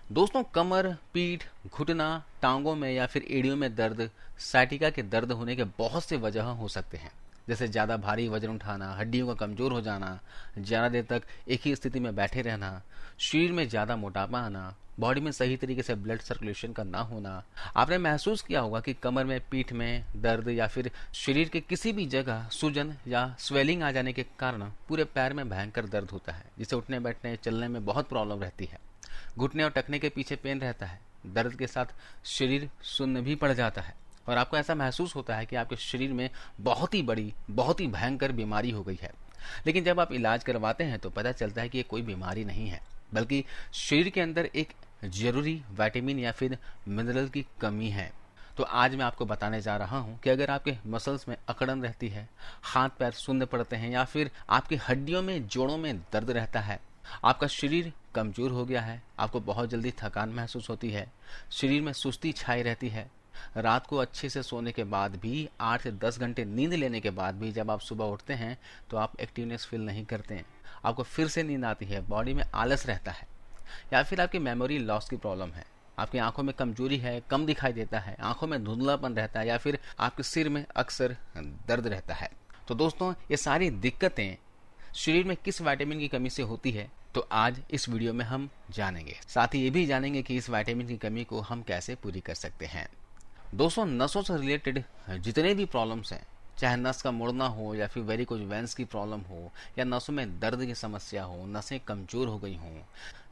दोस्तों, कमर, पीठ, घुटना, टांगों में या फिर एड़ियों में दर्द साइटिका के दर्द होने के बहुत से वजह हो सकते हैं। जैसे ज़्यादा भारी वजन उठाना, हड्डियों का कमज़ोर हो जाना, ज़्यादा देर तक एक ही स्थिति में बैठे रहना, शरीर में ज़्यादा मोटापा आना, बॉडी में सही तरीके से ब्लड सर्कुलेशन का ना होना। आपने महसूस किया होगा कि कमर में, पीठ में दर्द या फिर शरीर के किसी भी जगह सूजन या स्वेलिंग आ जाने के कारण पूरे पैर में भयंकर दर्द होता है, जिससे उठने बैठने चलने में बहुत प्रॉब्लम रहती है। घुटने और टखने के पीछे पेन रहता है। दर्द के साथ शरीर सुन्न भी पड़ जाता है और आपको ऐसा महसूस होता है कि आपके शरीर में बहुत ही बड़ी, बहुत ही भयंकर बीमारी हो गई है। लेकिन जब आप इलाज करवाते हैं तो पता चलता है कि ये कोई बीमारी नहीं है, बल्कि शरीर के अंदर एक जरूरी विटामिन या फिर मिनरल की कमी है। तो आज मैं आपको बताने जा रहा हूं कि अगर आपके मसल्स में अकड़न रहती है, हाथ पैर सुन्न पड़ते हैं या फिर आपकी हड्डियों में, जोड़ों में दर्द रहता है, आपका शरीर कमजोर हो गया है, आपको बहुत जल्दी थकान महसूस होती है, शरीर में सुस्ती छाई रहती है, रात को अच्छे से सोने के बाद भी 8 से 10 घंटे नींद लेने के बाद भी जब आप सुबह उठते हैं तो आप एक्टिवनेस फील नहीं करते हैं, आपको फिर से नींद आती है, बॉडी में आलस रहता है, या फिर आपकी मेमोरी लॉस की प्रॉब्लम है, आपकी आंखों में कमजोरी है, कम दिखाई देता है, आंखों में धुंधलापन रहता है, या फिर आपके सिर में अक्सर दर्द रहता है। तो दोस्तों, ये सारी दिक्कतें शरीर में किस विटामिन की कमी से होती है, तो आज इस वीडियो में हम जानेंगे। साथ ही ये भी जानेंगे कि इस विटामिन की कमी को हम कैसे पूरी कर सकते हैं। दोस्तों, नसों से रिलेटेड जितने भी प्रॉब्लम्स हैं, चाहे नस का मुड़ना हो या फिर वेरिकोज वेंस की प्रॉब्लम हो, या नसों में दर्द की समस्या हो, नसें कमजोर हो गई हों,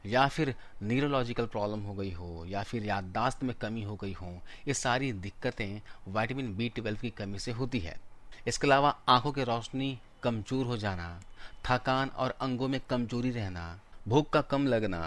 या फिर न्यूरोलॉजिकल प्रॉब्लम हो गई हो, या फिर याददाश्त में कमी हो गई हो, ये सारी दिक्कतें विटामिन B12 की कमी से होती है। इसके अलावा आंखों की रोशनी कमजोर हो जाना, थकान और अंगों में कमजोरी रहना, भूख का कम लगना,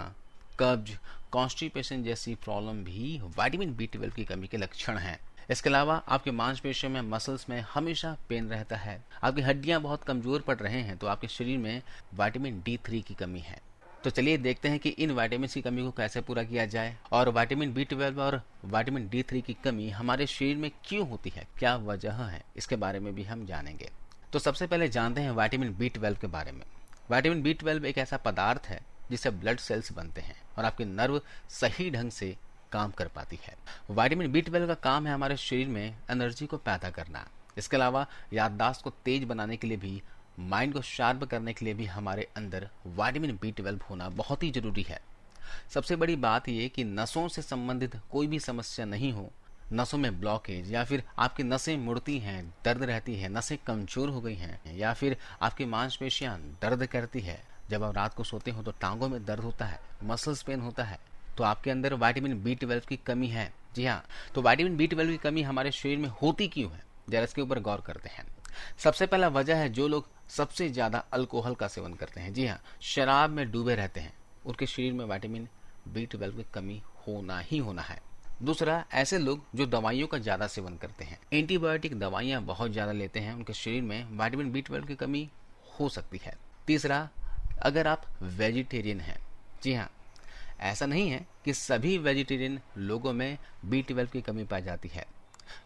कब्ज, कॉन्स्टिपेशन जैसी प्रॉब्लम भी विटामिन B12 की कमी के लक्षण हैं। इसके अलावा आपके मांसपेशियों में, मसल्स में हमेशा पेन रहता है, आपकी हड्डियां बहुत कमजोर पड़ रहे हैं, तो आपके शरीर में विटामिन D3 की कमी है। तो चलिए देखते हैं कि इन विटामिन की कमी को कैसे पूरा किया जाए और विटामिन B12 और विटामिन D3 की कमी हमारे शरीर में क्यों होती है, क्या वजह है, इसके बारे में भी हम जानेंगे। तो सबसे पहले जानते हैं विटामिन B12 के बारे में। विटामिन B12 एक ऐसा पदार्थ है जिससे ब्लड सेल्स बनते हैं और आपके नर्व सही ढंग से काम कर पाती है। विटामिन B12 का काम है हमारे शरीर में एनर्जी को पैदा करना। इसके अलावा याददाश्त को तेज बनाने के लिए भी, माइंड को शार्प करने के लिए भी हमारे अंदर विटामिन B12 होना बहुत ही जरूरी है। सबसे बड़ी बात यह कि नसों से संबंधित कोई भी समस्या नहीं हो, नसों में ब्लॉकेज या फिर आपकी नसें मुड़ती हैं, दर्द रहती है, नसें कमजोर हो गई हैं, या फिर आपकी मांसपेशियां दर्द करती है, जब आप रात को सोते हो तो टांगों में दर्द होता है, मसल्स पेन होता है, तो आपके अंदर विटामिन B12 की कमी है। जी हाँ, तो विटामिन B12 की कमी हमारे शरीर में होती क्यों है, जरा इसके ऊपर गौर करते हैं। सबसे पहला वजह है जो लोग सबसे ज्यादा अल्कोहल का सेवन करते हैं। जी हाँ, शराब में डूबे रहते हैं, उनके शरीर में विटामिन B12 की कमी होना ही होना है। दूसरा, ऐसे लोग जो दवाइयों का ज्यादा सेवन करते हैं, एंटीबायोटिक दवाइयां बहुत ज्यादा लेते हैं, उनके शरीर में विटामिन B12 की कमी हो सकती है। तीसरा, अगर आप वेजिटेरियन हैं। जी हाँ, ऐसा नहीं है कि सभी वेजिटेरियन लोगों में B12 की कमी पाई जाती है।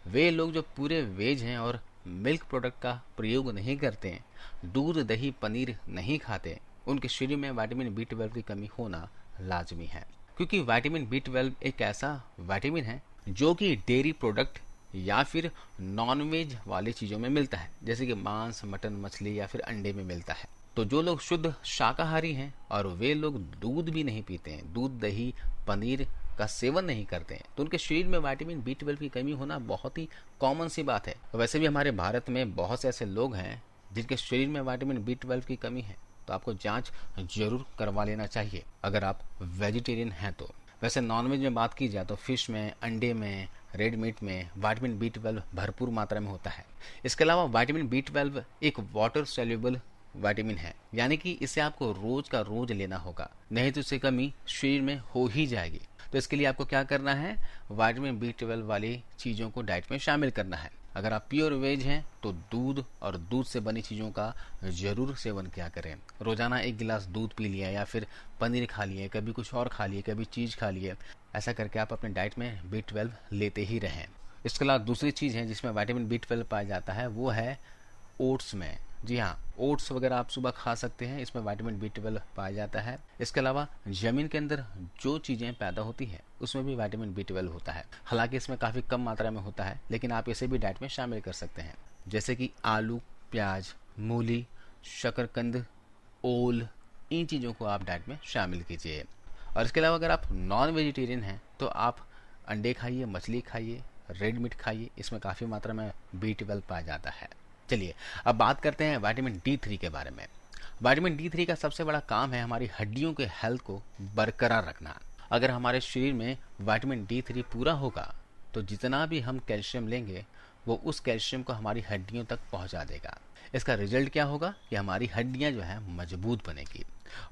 वे लोग जो पूरे वेज हैं और मिल्क प्रोडक्ट का प्रयोग नहीं करते हैं, दूध, दही, पनीर नहीं खाते, उनके शरीर में विटामिन B12 की कमी होना लाजमी है। क्योंकि विटामिन B12 एक ऐसा विटामिन है जो कि डेयरी प्रोडक्ट या फिर नॉनवेज वाली चीज़ों में मिलता है, जैसे कि मांस, मटन, मछली या फिर अंडे में मिलता है। तो जो लोग शुद्ध शाकाहारी हैं और वे लोग दूध भी नहीं पीते हैं, दूध, दही, पनीर का सेवन नहीं करते हैं, तो उनके शरीर में विटामिन B12 की कमी होना बहुत ही कॉमन सी बात है। वैसे भी हमारे भारत में बहुत से ऐसे लोग हैं जिनके शरीर में विटामिन B12 की कमी है, तो आपको जांच जरूर करवा लेना चाहिए अगर आप वेजिटेरियन हैं तो। वैसे नॉनवेज में बात की जाए तो फिश में, अंडे में, रेड मीट में विटामिन B12 भरपूर मात्रा में होता है। इसके अलावा विटामिन B12 एक वाटर सोल्यूबल विटामिन है, यानी कि इसे आपको रोज का रोज लेना होगा, नहीं तो इसकी कमी शरीर में हो ही जाएगी। तो इसके लिए आपको क्या करना है, विटामिन B12 वाली चीज़ों को डाइट में शामिल करना है। अगर आप प्योर वेज हैं तो दूध और दूध से बनी चीज़ों का जरूर सेवन किया करें। रोजाना 1 गिलास दूध पी लिया, या फिर पनीर खा लिए, कभी कुछ और खा लिए, कभी चीज़ खा लिए, ऐसा करके आप अपने डाइट में B12 लेते ही रहें। इसके अलावा दूसरी चीज़ है जिसमें विटामिन B12 पाया जाता है, वो है ओट्स में। जी हाँ, ओट्स वगैरह आप सुबह खा सकते हैं, इसमें विटामिन B12 पाया जाता है। इसके अलावा ज़मीन के अंदर जो चीज़ें पैदा होती हैं उसमें भी विटामिन B12 होता है। हालांकि इसमें काफ़ी कम मात्रा में होता है, लेकिन आप इसे भी डाइट में शामिल कर सकते हैं, जैसे कि आलू, प्याज, मूली, शकरकंद, ओल, इन चीज़ों को आप डाइट में शामिल कीजिए। और इसके अलावा अगर आप नॉन वेजिटेरियन हैं तो आप अंडे खाइए, मछली खाइए, रेड मीट खाइए, इसमें काफ़ी मात्रा में B12 पाया जाता है। चलिए अब बात करते हैं विटामिन D3 के बारे में। विटामिन D3 का सबसे बड़ा काम है हमारी हड्डियों के हेल्थ को बरकरार रखना। अगर हमारे शरीर में विटामिन D3 पूरा होगा तो जितना भी हम कैल्शियम लेंगे वो उस कैल्शियम को हमारी हड्डियों तक पहुंचा देगा। इसका रिजल्ट क्या होगा कि हमारी हड्डियां जो है मजबूत बनेगी।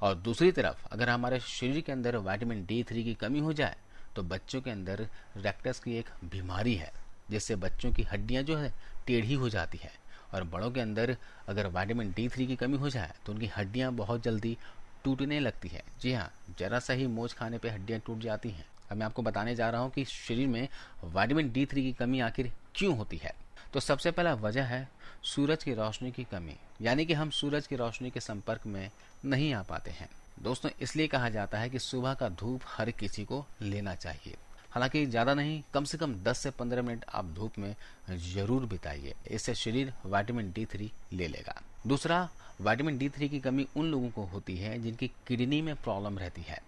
और दूसरी तरफ अगर हमारे शरीर के अंदर विटामिन D3 की कमी हो जाए तो बच्चों के अंदर रेक्टस की एक बीमारी है, जिससे बच्चों की हड्डियां जो है टेढ़ी हो जाती है। और बड़ों के अंदर अगर विटामिन D3 की कमी हो जाए तो उनकी हड्डियां बहुत जल्दी टूटने लगती है। जी हाँ, जरा सा ही मोच खाने पे हड्डियां टूट जाती हैं। अब मैं आपको बताने जा रहा हूँ कि शरीर में विटामिन D3 की कमी आखिर क्यों होती है। तो सबसे पहला वजह है सूरज की रोशनी की कमी, यानी कि हम सूरज की रोशनी के संपर्क में नहीं आ पाते हैं। दोस्तों, इसलिए कहा जाता है कि सुबह का धूप हर किसी को लेना चाहिए। हालांकि ज़्यादा नहीं, कम से कम 10 से 15 मिनट आप धूप में जरूर बिताइए, इससे शरीर विटामिन D3 ले लेगा। दूसरा, विटामिन D3 की कमी उन लोगों को होती है जिनकी किडनी में प्रॉब्लम रहती है,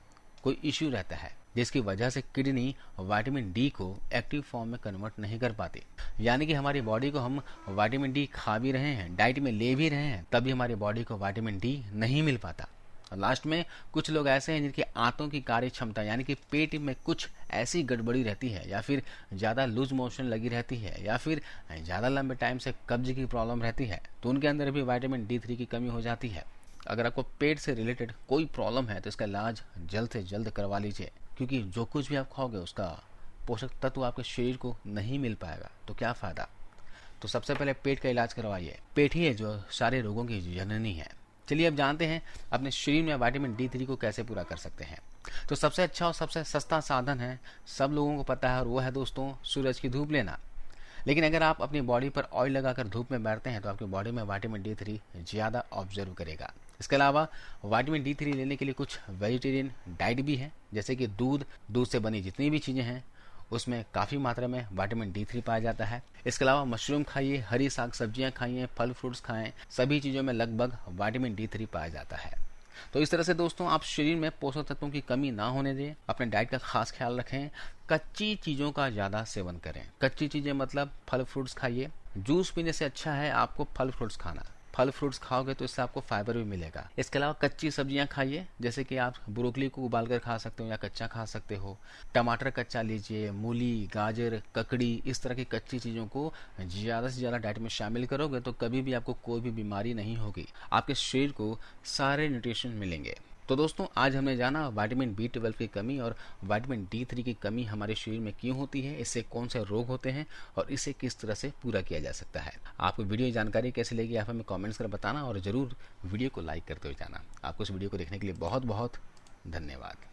कोई इश्यू रहता है, जिसकी वजह से किडनी विटामिन D को एक्टिव फॉर्म में कन्वर्ट नहीं कर पाती। यानी कि हमारी बॉडी को हम विटामिन D खा भी रहे हैं, डाइट में ले भी रहे हैं, तभी हमारी बॉडी को विटामिन D नहीं मिल पाता। लास्ट में कुछ लोग ऐसे हैं जिनकी आंतों की कार्य क्षमता, यानी कि पेट में कुछ ऐसी गड़बड़ी रहती है, या फिर ज़्यादा लूज मोशन लगी रहती है, या फिर ज़्यादा लंबे टाइम से कब्ज की प्रॉब्लम रहती है, तो उनके अंदर भी विटामिन D3 की कमी हो जाती है। अगर आपको पेट से रिलेटेड कोई प्रॉब्लम है तो इसका इलाज जल्द से जल्द करवा लीजिए, क्योंकि जो कुछ भी आप खाओगे उसका पोषक तत्व आपके शरीर को नहीं मिल पाएगा तो क्या फ़ायदा। तो सबसे पहले पेट का इलाज करवाइए। पेट ही है जो सारे रोगों की जननी है। चलिए अब जानते हैं अपने शरीर में विटामिन D3 को कैसे पूरा कर सकते हैं। तो सबसे अच्छा और सबसे सस्ता साधन है, सब लोगों को पता है, और वो है दोस्तों सूरज की धूप लेना। लेकिन अगर आप अपनी बॉडी पर ऑयल लगाकर धूप में बैठते हैं तो आपकी बॉडी में विटामिन D3 ज़्यादा ऑब्जर्व करेगा। इसके अलावा विटामिन D3 लेने के लिए कुछ वेजिटेरियन डाइट भी है, जैसे कि दूध से बनी जितनी भी चीज़ें हैं उसमें काफ़ी मात्रा में विटामिन D3 पाया जाता है। इसके अलावा मशरूम खाइए, हरी साग सब्जियां खाइए, फल फ्रूट्स खाएं, सभी चीज़ों में लगभग विटामिन D3 पाया जाता है। तो इस तरह से दोस्तों आप शरीर में पोषक तत्वों की कमी ना होने दें, अपने डाइट का खास ख्याल रखें, कच्ची चीज़ों का ज़्यादा सेवन करें। कच्ची चीज़ें मतलब फल फ्रूट्स खाइए। जूस पीने से अच्छा है आपको फल फ्रूट्स खाना। फल फ्रूट्स खाओगे तो इससे आपको फाइबर भी मिलेगा। इसके अलावा कच्ची सब्जियां खाइए, जैसे कि आप ब्रोकली को उबालकर खा सकते हो या कच्चा खा सकते हो। टमाटर कच्चा लीजिए, मूली, गाजर, ककड़ी, इस तरह की कच्ची चीज़ों को ज़्यादा से ज़्यादा डाइट में शामिल करोगे तो कभी भी आपको कोई भी बीमारी नहीं होगी, आपके शरीर को सारे न्यूट्रिशन मिलेंगे। तो दोस्तों आज हमने जाना विटामिन B12 की कमी और विटामिन D3 की कमी हमारे शरीर में क्यों होती है, इससे कौन से रोग होते हैं और इसे किस तरह से पूरा किया जा सकता है। आपको वीडियो जानकारी कैसे लगी आप हमें कमेंट्स कर बताना और ज़रूर वीडियो को लाइक करते हुए जाना। आपको इस वीडियो को देखने के लिए बहुत बहुत धन्यवाद।